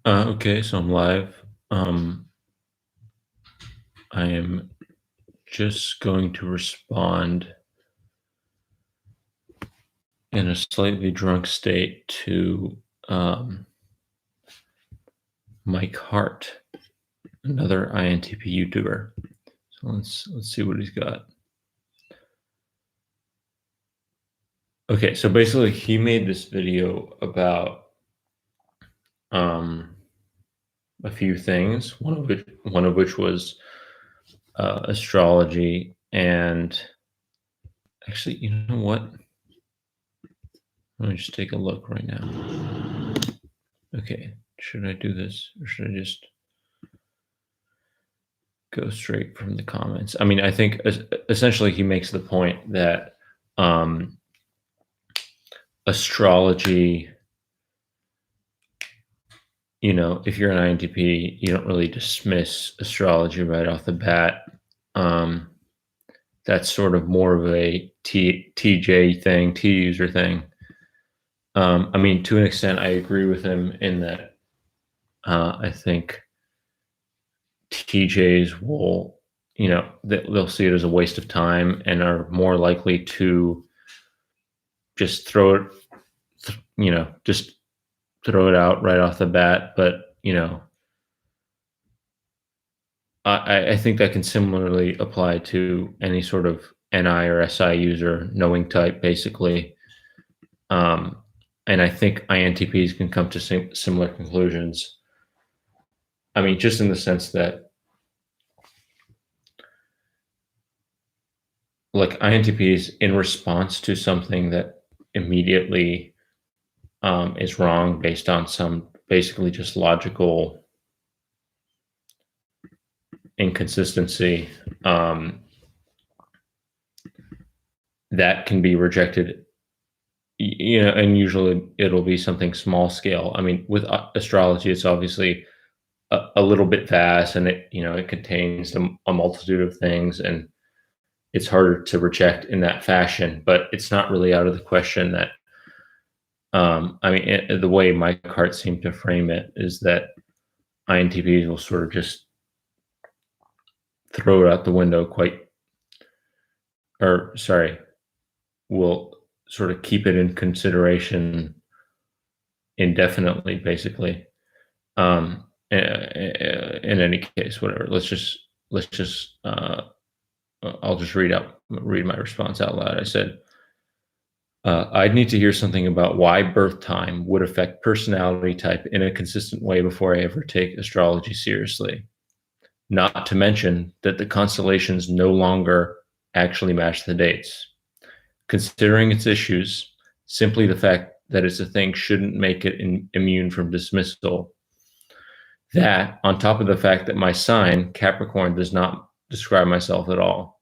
Okay, so I'm live. I am just going to respond in a slightly drunk state to um, Mike Hart, another INTP YouTuber. So let's see what he's got. Okay, so basically he made this video about um, a few things. One of which was astrology, and actually, you know what? Let me just take a look right now. Okay, should I do this or should I just go straight from the comments? I mean, I think essentially he makes the point that um, astrology, if you're an INTP, you don't really dismiss astrology right off the bat. Um, that's sort of more of a TJ thing, T user thing. I mean, to an extent, I agree with him in that I think TJs will, they'll see it as a waste of time and are more likely to just just throw it out right off the bat. But, I think that can similarly apply to any sort of NI or SI user, knowing type, basically. Um, and I think INTPs can come to similar conclusions. I mean, just in the sense that, like, INTPs, in response to something that immediately is wrong based on some basically just logical inconsistency, that can be rejected, and usually it'll be something small scale. I mean, with astrology, it's obviously a little bit vast, and it contains a multitude of things, and it's harder to reject in that fashion. But it's not really out of the question that, I mean, the way Mike Hart seemed to frame it is that INTPs will sort of just throw it out the window will sort of keep it in consideration indefinitely, basically. In any case, whatever. I'll just read my response out loud. I said, I'd need to hear something about why birth time would affect personality type in a consistent way before I ever take astrology seriously. Not to mention that the constellations no longer actually match the dates. Considering its issues, simply the fact that it's a thing shouldn't make it immune from dismissal. That, on top of the fact that my sign, Capricorn, does not describe myself at all.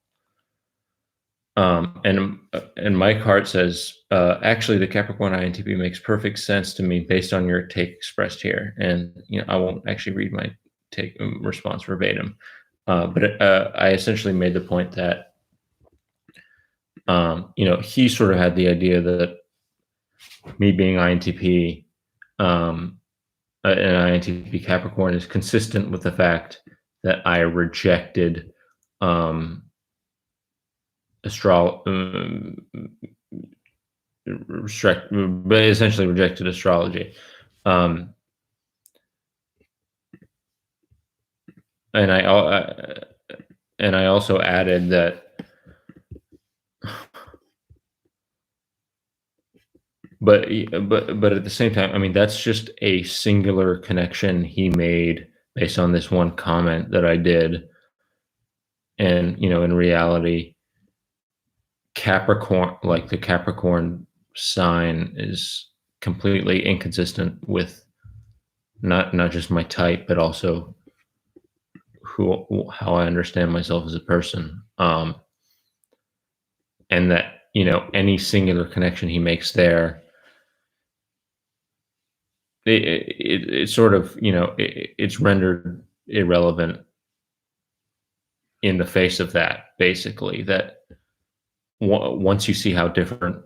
And Mike Hart says, actually, the Capricorn INTP makes perfect sense to me based on your take expressed here. And I won't actually read my take response verbatim, but I essentially made the point that he sort of had the idea that me being INTP, an INTP Capricorn, is consistent with the fact that I rejected essentially rejected astrology. And I also added that but at the same time, I mean, that's just a singular connection he made based on this one comment that I did. And in reality, Capricorn, like the Capricorn sign, is completely inconsistent with not just my type, but also how I understand myself as a person. And that any singular connection he makes there, it sort of it's rendered irrelevant in the face of that. Basically, that once you see how different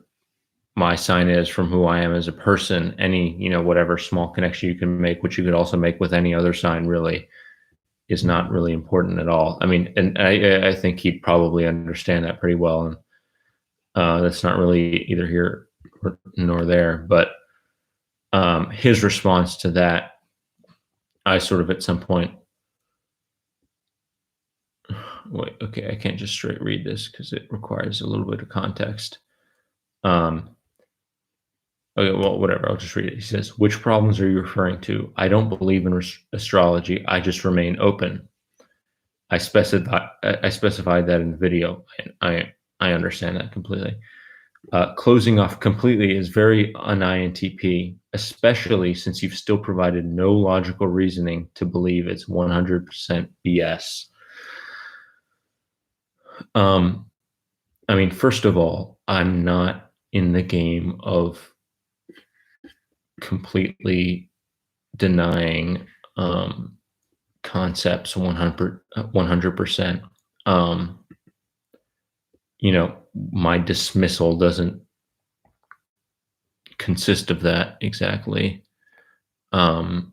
my sign is from who I am as a person, any, whatever small connection you can make, which you could also make with any other sign, really is not really important at all. I mean, and I think he'd probably understand that pretty well. And that's not really either here nor there. But his response to that, I sort of at some point, wait, okay, I can't just straight read this because it requires a little bit of context. Okay, well, whatever. I'll just read it. He says, "Which problems are you referring to? I don't believe in astrology. I just remain open. I specified that in the video. I understand that completely. Closing off completely is very un-INTP, especially since you've still provided no logical reasoning to believe it's 100% BS." I mean, first of all, I'm not in the game of completely denying concepts 100%. My dismissal doesn't consist of that exactly. In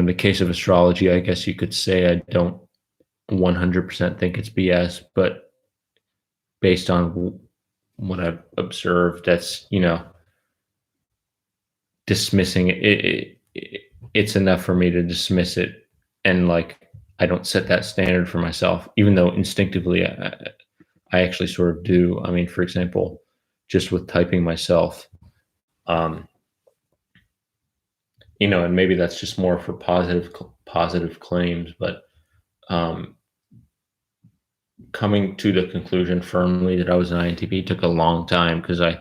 the case of astrology, I guess you could say I don't 100% think it's BS, but based on what I've observed, that's, dismissing it. It's enough for me to dismiss it. And like, I don't set that standard for myself, even though instinctively I actually sort of do. I mean, for example, just with typing myself, and maybe that's just more for positive claims, but coming to the conclusion firmly that I was an INTP took a long time because I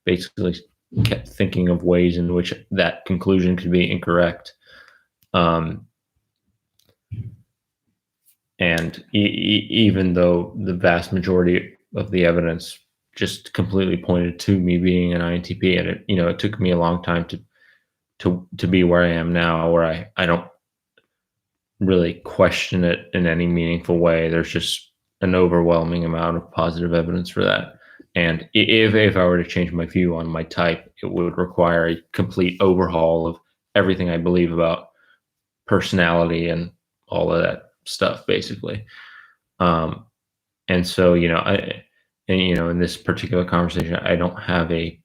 basically kept thinking of ways in which that conclusion could be incorrect. And even though the vast majority of the evidence just completely pointed to me being an INTP, and it took me a long time to be where I am now, where I don't really question it in any meaningful way. There's just an overwhelming amount of positive evidence for that. And if I were to change my view on my type, it would require a complete overhaul of everything I believe about personality and all of that stuff, basically. And so, in this particular conversation, I don't have a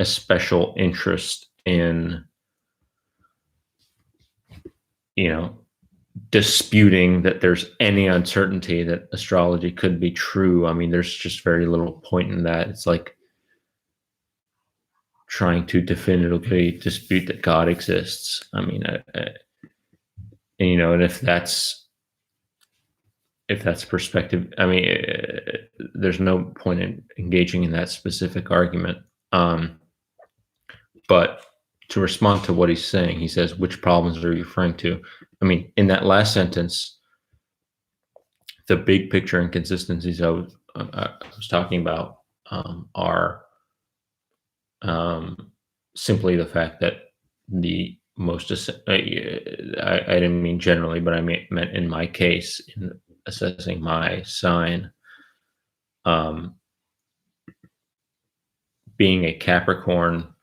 special interest in, disputing that there's any uncertainty that astrology could be true. I mean, there's just very little point in that. It's like trying to definitively dispute that God exists. I mean, and if that's perspective, I mean, there's no point in engaging in that specific argument. But to respond to what he's saying, he says, "Which problems are you referring to?" I mean, in that last sentence, the big picture inconsistencies I was talking about are simply the fact that the most, I didn't mean generally, but I meant in my case, in assessing my sign, being a Capricorn,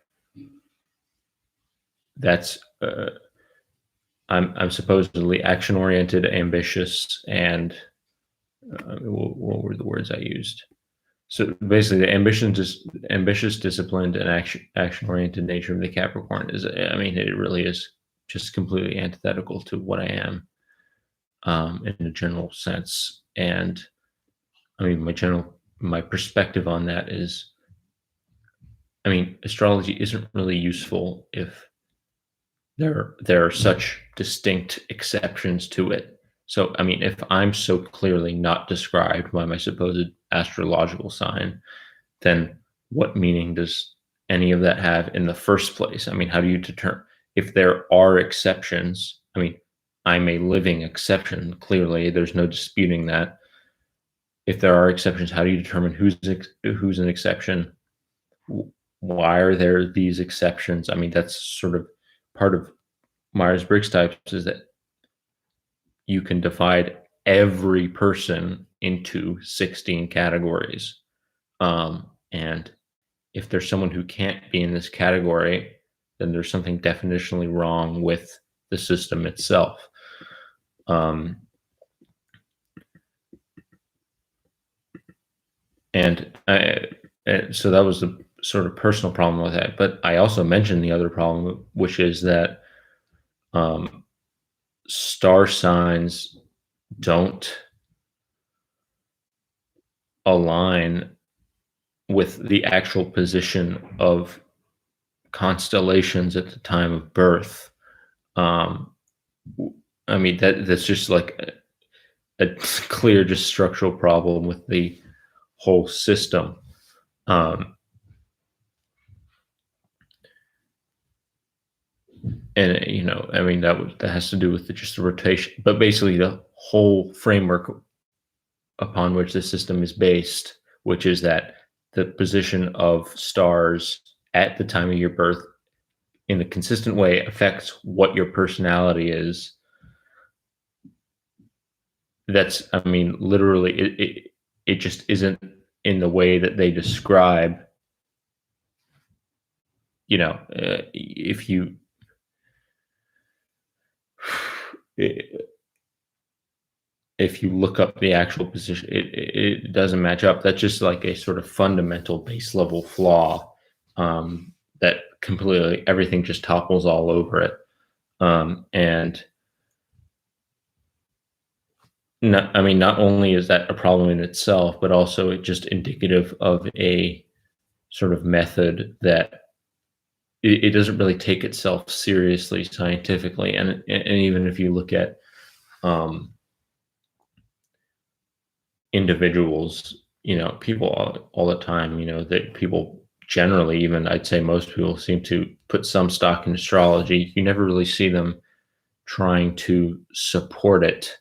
that's I'm supposedly action-oriented, ambitious, and what were the words I used? So basically, the ambitious, disciplined, and action-oriented nature of the Capricorn is, I mean, it really is just completely antithetical to what I am in a general sense. And I mean, my perspective on that is, I mean, astrology isn't really useful if there are such distinct exceptions to it. So, I mean, if I'm so clearly not described by my supposed astrological sign, then what meaning does any of that have in the first place? I mean, how do you determine if there are exceptions? I mean, I'm a living exception. Clearly, there's no disputing that. If there are exceptions, how do you determine who's an exception? Why are there these exceptions? I mean, that's sort of part of Myers-Briggs types, is that you can divide every person into 16 categories. And if there's someone who can't be in this category, then there's something definitionally wrong with the system itself. Um, and so that was the sort of personal problem with that. But I also mentioned the other problem, which is that star signs don't align with the actual position of constellations at the time of birth. I mean, that's just like a clear, just structural problem with the whole system. And I mean, that has to do with just the rotation, but basically the whole framework upon which the system is based, which is that the position of stars at the time of your birth in a consistent way affects what your personality is. That's, I mean, literally, it just isn't in the way that they describe. If you if you look up the actual position, it doesn't match up. That's just like a sort of fundamental base level flaw, that completely everything just topples all over it. And not only is that a problem in itself, but also it's just indicative of a sort of method that it doesn't really take itself seriously scientifically. And even if you look at individuals, people all the time, that people generally, even I'd say most people, seem to put some stock in astrology. You never really see them trying to support it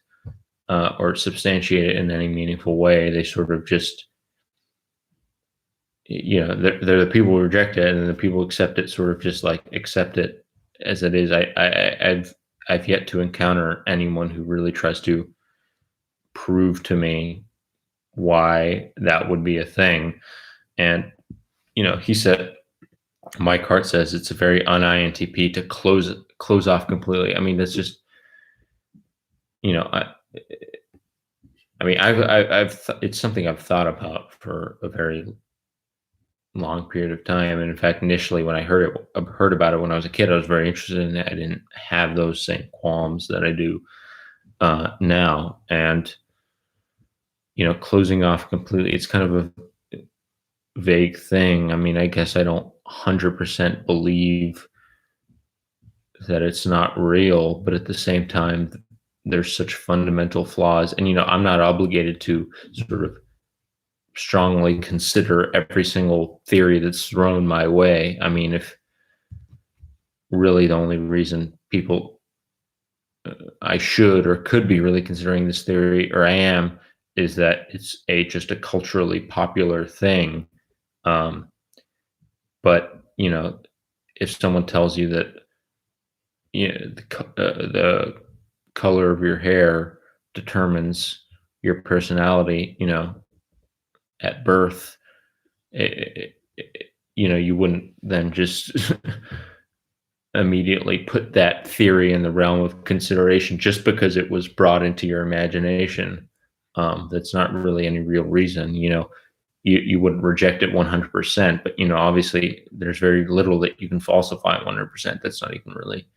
or substantiate it in any meaningful way. They sort of just, they're the people who reject it, and the people who accept it sort of just like accept it as it is. I've yet to encounter anyone who really tries to prove to me why that would be a thing. And he said, Mike Hart says it's a very un-INTP to close off completely. I mean, that's just, I mean, it's something I've thought about for a very long period of time. And in fact, initially when I heard about it when I was a kid, I was very interested in it. I didn't have those same qualms that I do now. And closing off completely, it's kind of a vague thing. I mean, I guess I don't 100% believe that it's not real, but at the same time, there's such fundamental flaws. And, I'm not obligated to sort of strongly consider every single theory that's thrown my way. I mean, if really the only reason people, I should or could be really considering this theory, or I am, is that it's just a culturally popular thing. But if someone tells you that the color of your hair determines your personality, at birth, you wouldn't then just immediately put that theory in the realm of consideration just because it was brought into your imagination. That's not really any real reason. You wouldn't reject it 100%, but obviously there's very little that you can falsify 100%. That's not even really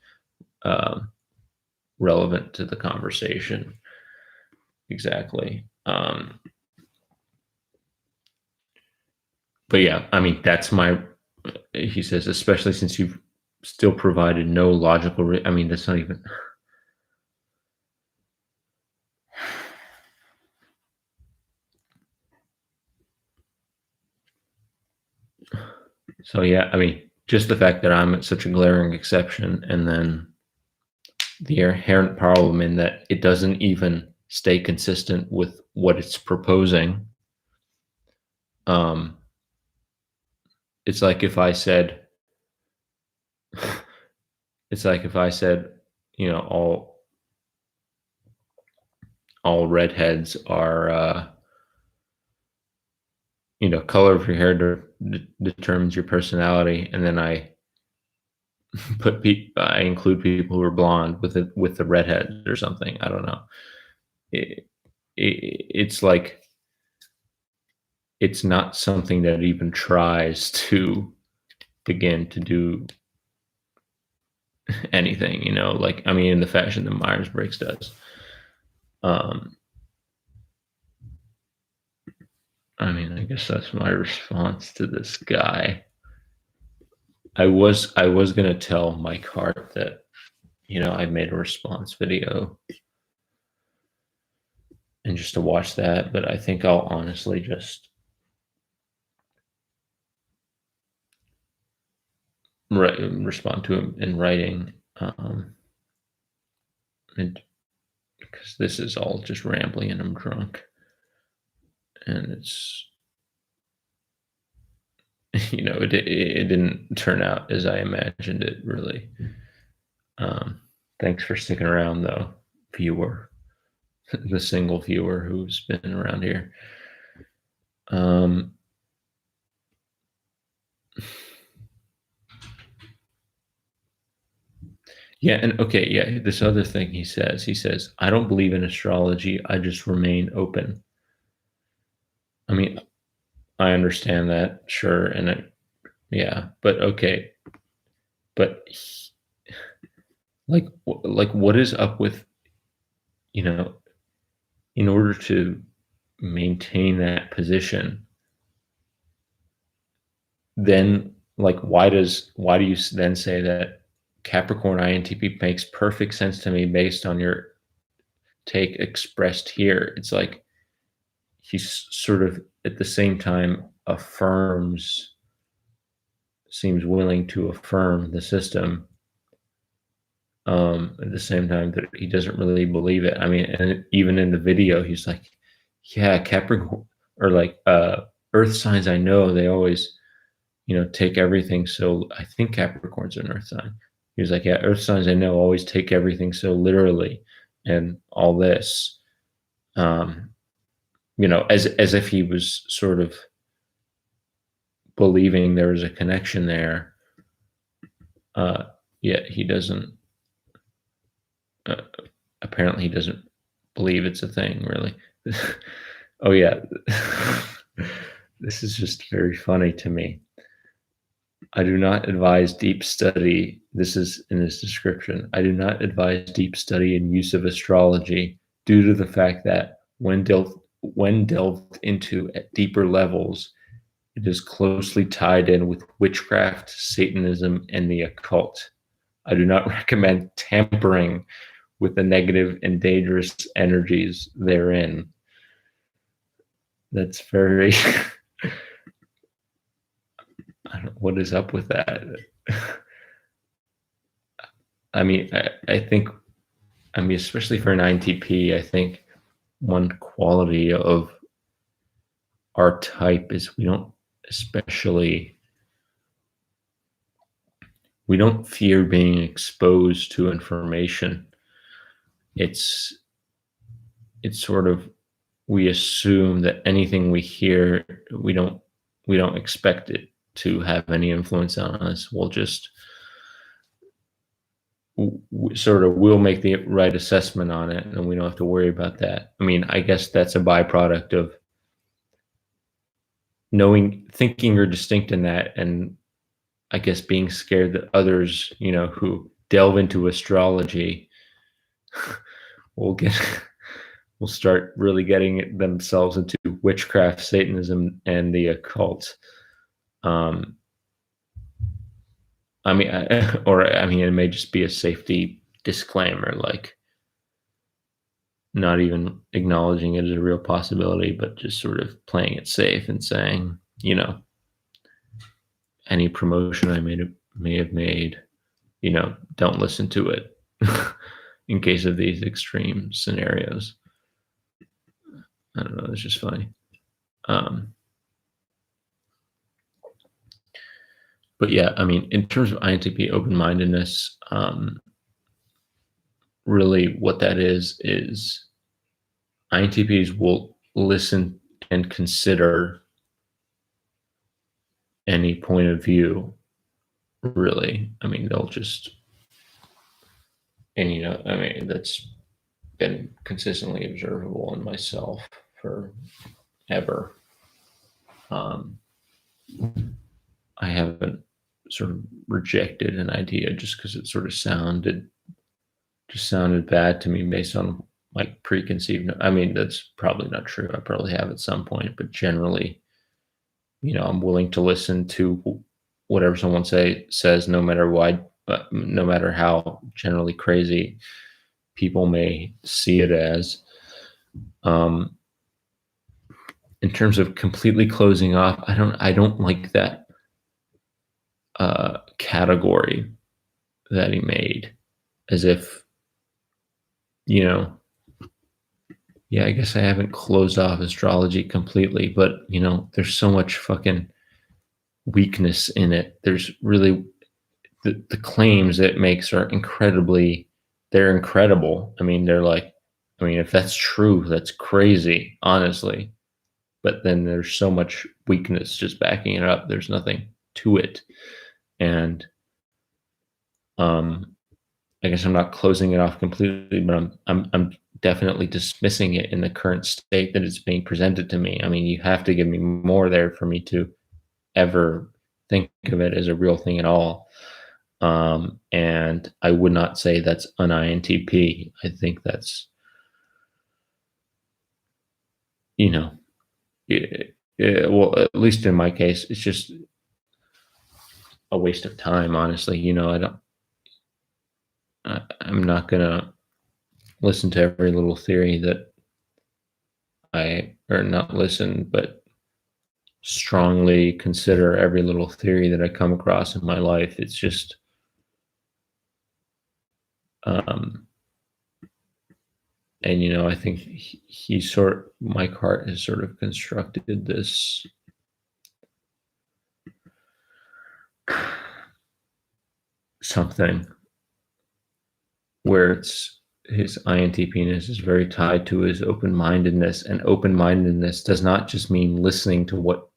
relevant to the conversation. Exactly. But yeah, I mean, he says, especially since you've still provided no logical, I mean, that's not even. So yeah, I mean, just the fact that I'm such a glaring exception, and then the inherent problem in that it doesn't even stay consistent with what it's proposing. It's like if I said, all redheads are color of your hair determines your personality, and then I include people who are blonde with the redhead or something. I don't know. It, it's like it's not something that even tries to begin to do anything. Like, I mean, in the fashion that Myers-Briggs does. Um, I mean, I guess that's my response to this guy. I was gonna tell Mike Hart that I made a response video and just to watch that, but I think I'll honestly just respond to him in writing, and because this is all just rambling and I'm drunk, and it's it didn't turn out as I imagined it really. Thanks for sticking around though, viewer, the single viewer who's been around here. Yeah, and okay, yeah, this other thing he says, I don't believe in astrology, I just remain open. I mean, I understand that, sure, yeah, but okay, but like what is up with, you know, in order to maintain that position, then like why do you then say that Capricorn INTP makes perfect sense to me based on your take expressed here? It's like he's sort of at the same time seems willing to affirm the system, at the same time that he doesn't really believe it. I mean, and even in the video, he's like, yeah, Capricorn, or like earth signs, I know they always, take everything. So I think Capricorn's an earth sign. He was like, yeah, earth signs, I know, always take everything so literally and all this. As if he was sort of believing there was a connection there. Yet he doesn't. Uh, Apparently, he doesn't believe it's a thing, really. Oh yeah, this is just very funny to me. I do not advise deep study. This is in his description. I do not advise deep study and use of astrology due to the fact that when delved into at deeper levels, it is closely tied in with witchcraft, Satanism, and the occult. I do not recommend tampering with the negative and dangerous energies therein. That's very. What is up with that? I mean, I think, especially for an INTP, I think one quality of our type is we don't fear being exposed to information. It's sort of, we assume that anything we hear, we don't expect it to have any influence on us. We'll just we'll make the right assessment on it, and we don't have to worry about that. I mean, I guess that's a byproduct of thinking you're distinct in that, and I guess being scared that others, who delve into astrology will start really getting themselves into witchcraft, Satanism, and the occult. It may just be a safety disclaimer, like not even acknowledging it as a real possibility, but just sort of playing it safe and saying, any promotion I may have made, don't listen to it in case of these extreme scenarios. I don't know. It's just funny. But yeah, I mean, in terms of INTP open-mindedness, really what that is INTPs will listen and consider any point of view, really. I mean, they'll just, and I mean, that's been consistently observable in myself forever. I haven't sort of rejected an idea just because it sort of sounded bad to me based on like preconceived. I mean, that's probably not true. I probably have at some point, but generally, I'm willing to listen to whatever someone says, no matter why, no matter how generally crazy people may see it as. In terms of completely closing off, I don't like that category that he made, as if, yeah, I guess I haven't closed off astrology completely, but there's so much fucking weakness in it. There's really the claims it makes are they're incredible. I mean, if that's true, that's crazy, honestly. But then there's so much weakness just backing it up. There's nothing to it. And I guess I'm not closing it off completely, but I'm definitely dismissing it in the current state that it's being presented to me. I mean, you have to give me more there for me to ever think of it as a real thing at all. And I would not say that's an INTP. I think that's, well, at least in my case, it's just a waste of time, honestly. I'm not gonna listen to every little theory that or not listen, but strongly consider every little theory that I come across in my life. It's just, and I think Mike Hart has sort of constructed this something where his INTP-ness is very tied to his open-mindedness, and open-mindedness does not just mean listening to what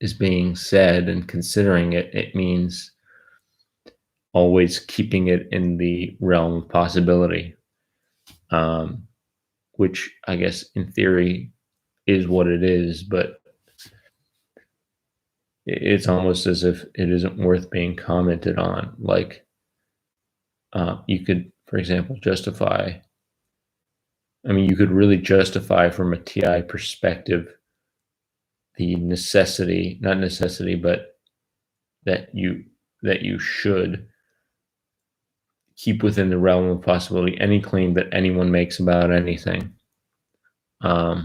is being said and considering it. It means always keeping it in the realm of possibility, which I guess in theory is what it is, but it's almost as if it isn't worth being commented on. Like, you could, for example, you could really justify from a TI perspective the not necessity, but that you should keep within the realm of possibility any claim that anyone makes about anything. I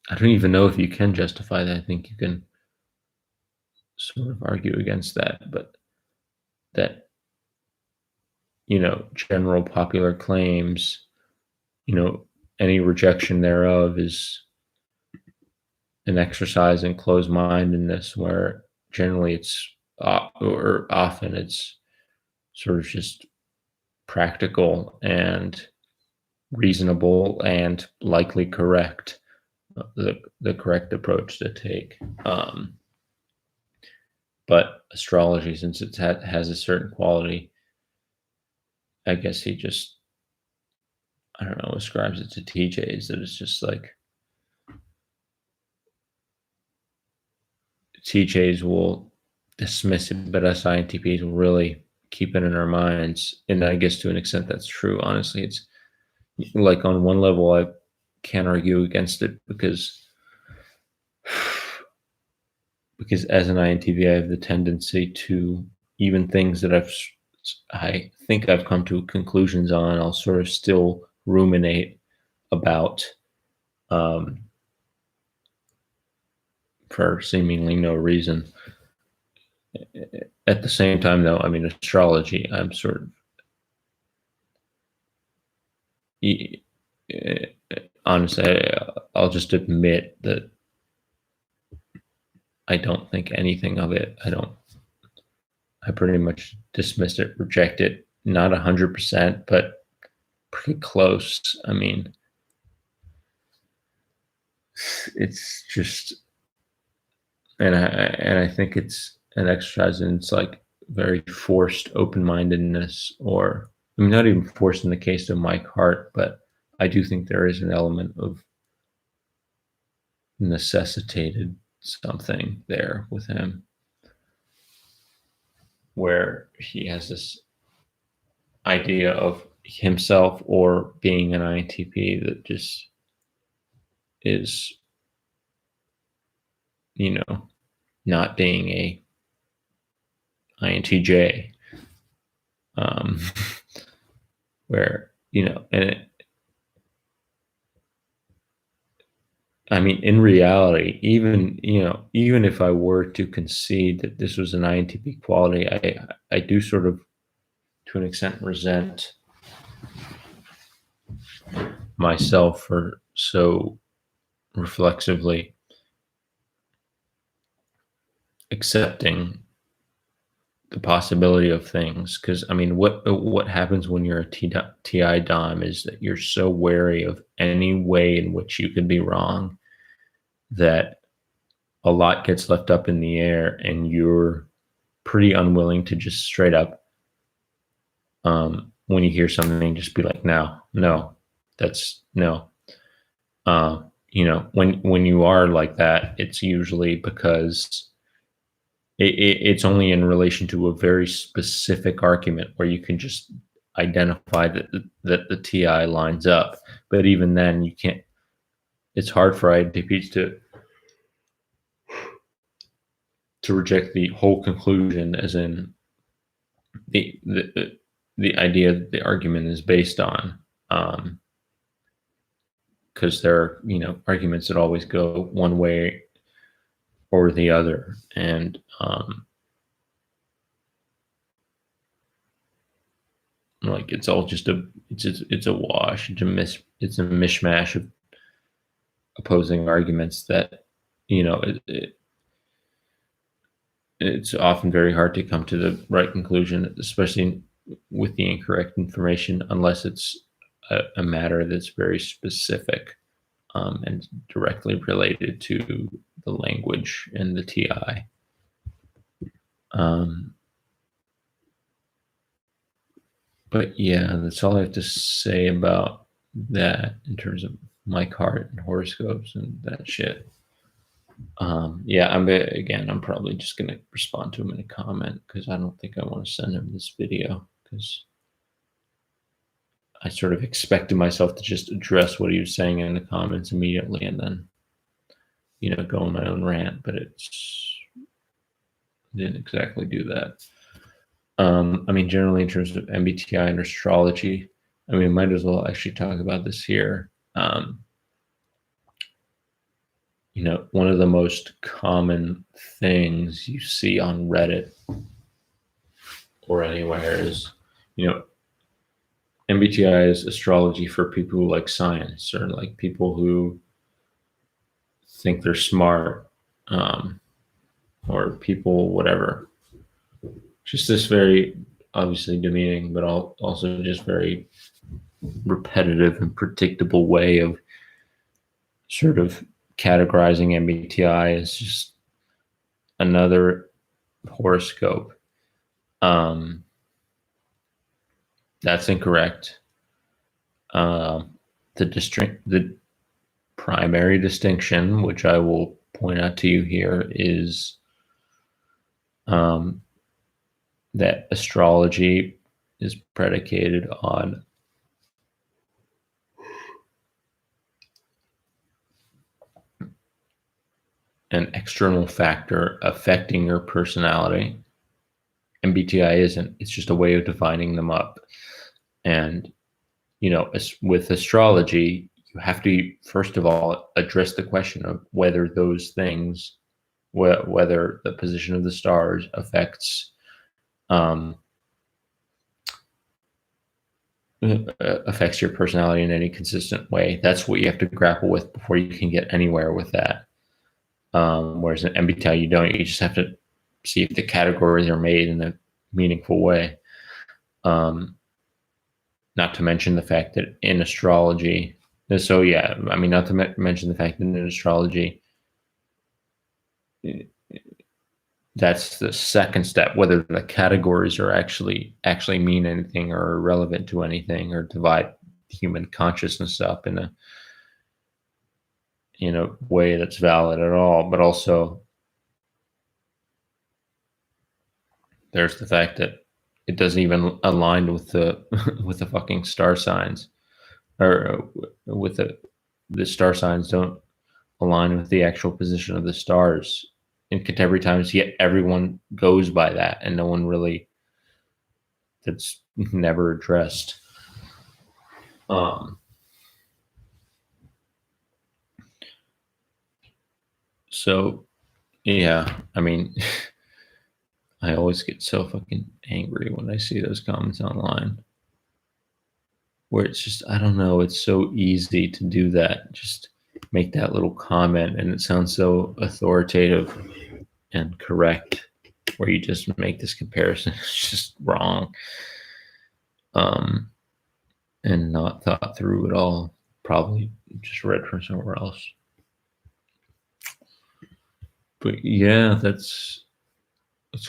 don't even know if you can justify that. I think you can sort of argue against that, but that, general popular claims, any rejection thereof is an exercise in closed-mindedness, where generally or often it's sort of just practical and reasonable and likely correct, the correct approach to take. But astrology, since it has a certain quality, I guess he just, I don't know, ascribes it to TJs, that it's just like TJs will dismiss it, but us INTPs will really keep it in our minds. And I guess to an extent that's true. Honestly, it's like on one level, I can't argue against it because as an INTP, I have the tendency to, even things that I think I've come to conclusions on, I'll sort of still ruminate about, for seemingly no reason. At the same time, though, I mean, astrology, I'm sort of, honestly, I'll just admit that I don't think anything of it. I pretty much dismiss it, reject it, not 100%, but pretty close. I mean, it's just, and I think it's an exercise in it's like very forced open-mindedness, or I mean, not even forced in the case of Mike Hart, but I do think there is an element of necessitated something there with him, where he has this idea of himself or being an INTP that just is, you know, not being a INTJ, um, where, and I mean, in reality, even if I were to concede that this was an INTP quality, I do sort of, to an extent, resent myself for so reflexively accepting the possibility of things. Because I mean, what happens when you're a TI dom is that you're so wary of any way in which you could be wrong that a lot gets left up in the air, and you're pretty unwilling to just straight up, when you hear something, just be like, no, that's no. When you are like that, it's usually because it's only in relation to a very specific argument where you can just identify that the TI lines up. But even then, you can't. It's hard for INTPs to reject the whole conclusion, as in the idea that the argument is based on, because there are arguments that always go one way or the other, and like it's all just it's a wash. It's a mishmash of opposing arguments that it's often very hard to come to the right conclusion, especially with the incorrect information, unless it's a matter that's very specific, and directly related to the language and the TI. But yeah, that's all I have to say about that in terms of Mike Hart and horoscopes and that shit. Yeah, I'm probably just gonna respond to him in a comment, because I don't think I want to send him this video, because I sort of expected myself to just address what he was saying in the comments immediately and then, go on my own rant, but didn't exactly do that. I mean, generally in terms of MBTI and astrology, I mean, might as well actually talk about this here. One of the most common things you see on Reddit or anywhere is, MBTI is astrology for people who like science, or like people who think they're smart, or people, whatever. Just this very obviously demeaning, but also just very repetitive and predictable way of sort of categorizing MBTI as just another horoscope. That's incorrect. The primary distinction, which I will point out to you here, is that astrology is predicated on an external factor affecting your personality. MBTI isn't. It's just a way of dividing them up. And, with astrology, you have to, first of all, address the question of whether those things, whether the position of the stars affects your personality in any consistent way. That's what you have to grapple with before you can get anywhere with that. Whereas in MBTI, you don't. You just have to see if the categories are made in a meaningful way. Not to mention the fact that in astrology, not to mention the fact that in astrology, that's the second step. Whether the categories are actually mean anything or are relevant to anything or divide human consciousness up in a way that's valid at all. But also, there's the fact that it doesn't even align with the with the fucking star signs, or with the star signs don't align with the actual position of the stars in contemporary times. Yet everyone goes by that, and no one really, that's never addressed. Um, so yeah, I mean, I always get so fucking angry when I see those comments online, where it's just, I don't know, it's so easy to do that. Just make that little comment and it sounds so authoritative and correct, where you just make this comparison. It's just wrong. And not thought through at all. Probably just read from somewhere else. But yeah, that's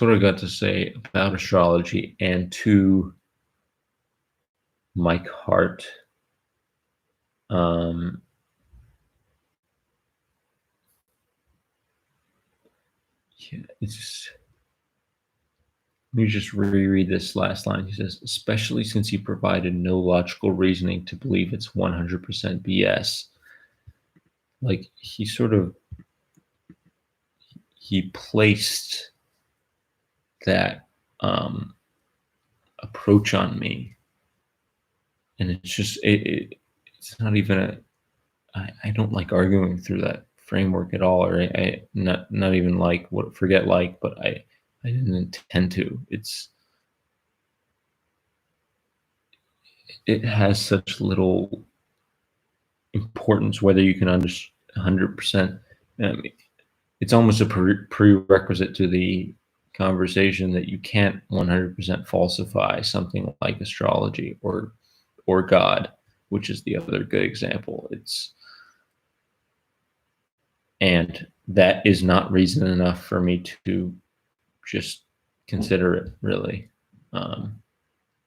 what I got to say about astrology, and to Mike Hart. Yeah, it's just, let me just reread this last line. He says, especially since he provided no logical reasoning to believe it's 100% BS. Like, he placed that approach on me, and it's just it's not even I don't like arguing through that framework at all, or I not even like what forget like, but I didn't intend to. It has such little importance whether you can understand 100%. It's almost a prerequisite to the conversation that you can't 100% falsify something like astrology or God, which is the other good example. And that is not reason enough for me to just consider it, really. I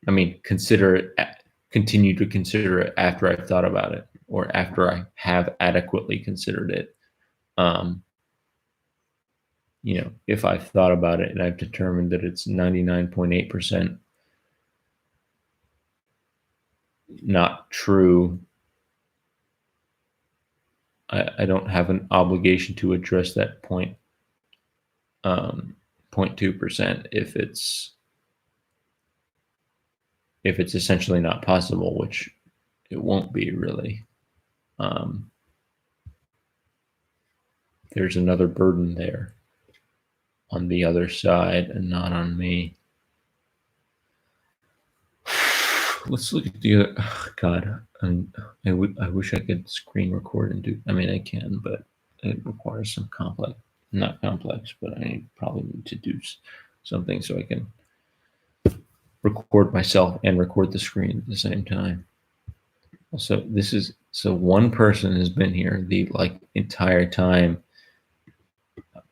mean, continue to consider it after I've thought about it, or after I have adequately considered it. If I've thought about it and I've determined that it's 99.8% not true, I don't have an obligation to address that 0.2% if it's essentially not possible, which it won't be, really. There's another burden there on the other side and not on me. Let's look at the other. Oh, God, I wish I could screen record and do. I mean, I can, but it requires some not complex, but I probably need to do something so I can record myself and record the screen at the same time. So one person has been here the entire time.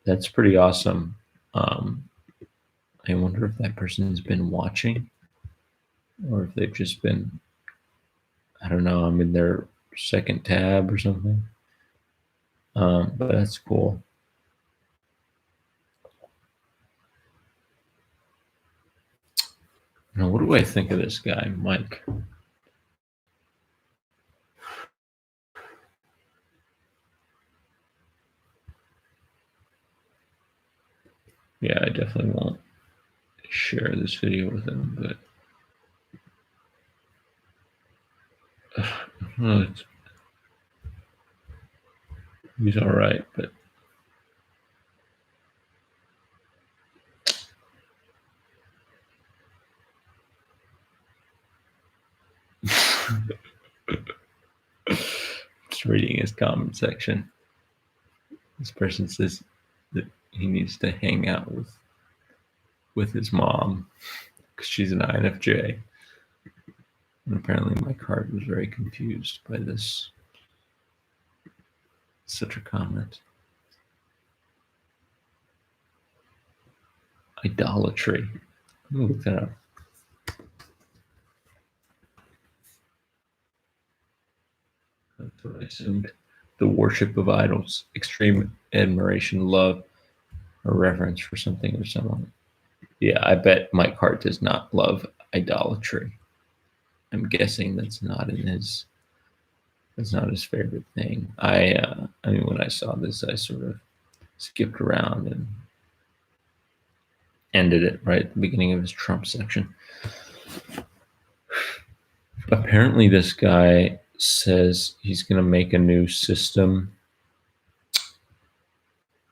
That's pretty awesome. I wonder if that person has been watching, or if they've just been, I don't know, I'm in their second tab or something. But that's cool. Now, what do I think of this guy, Mike? Yeah, I definitely won't share this video with him, but he's all right, but just reading his comment section. This person says that he needs to hang out with his mom because she's an INFJ. And apparently my card was very confused by such a comment. Idolatry. I'm gonna look that up. That's what I assumed. The worship of idols, extreme admiration, love, or reverence for something or someone. Yeah, I bet Mike Hart does not love idolatry. I'm guessing that's not his favorite thing. I mean, when I saw this, I sort of skipped around and ended it right at the beginning of his Trump section. Apparently, this guy says he's going to make a new system,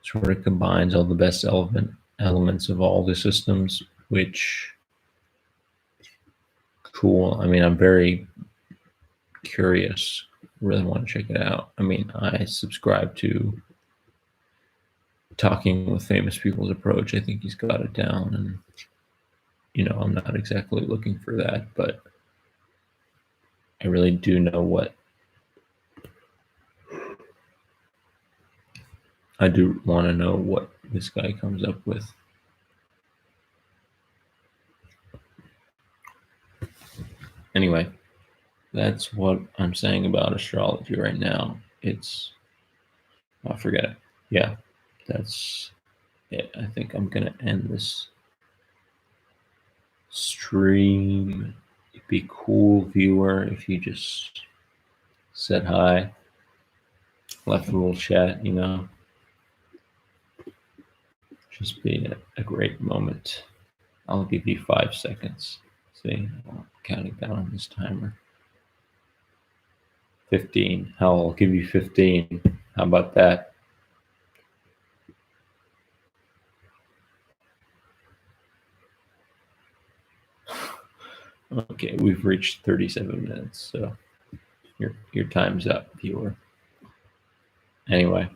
sort of combines all the best elements of all the systems, which cool. I mean, I'm very curious. Really want to check it out. I mean, I subscribe to Talking with Famous People's approach. I think he's got it down, and I'm not exactly looking for that, but I really do know what I do want to know what this guy comes up with. Anyway, that's what I'm saying about astrology right now. Forget it. Yeah, that's it. I think I'm going to end this stream. It'd be cool, viewer, if you just said hi, left a little chat, just be a great moment. I'll give you 5 seconds. See, I'm counting down on this timer. 15. Hell, I'll give you 15. How about that? Okay, we've reached 37 minutes, so your time's up, viewer. Anyway,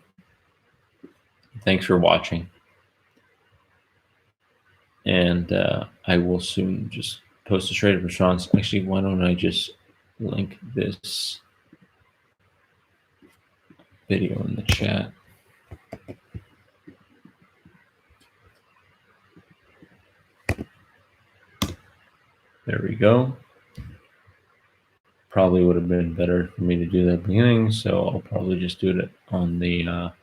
thanks for watching. And I will soon just post a straight up response. Actually, why don't I just link this video in the chat? There we go. Probably would have been better for me to do that at the beginning, so I'll probably just do it on the I'll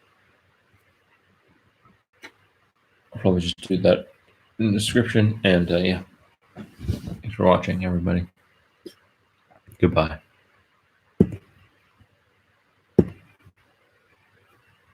probably just do that in the description. And yeah, thanks for watching, everybody. Goodbye.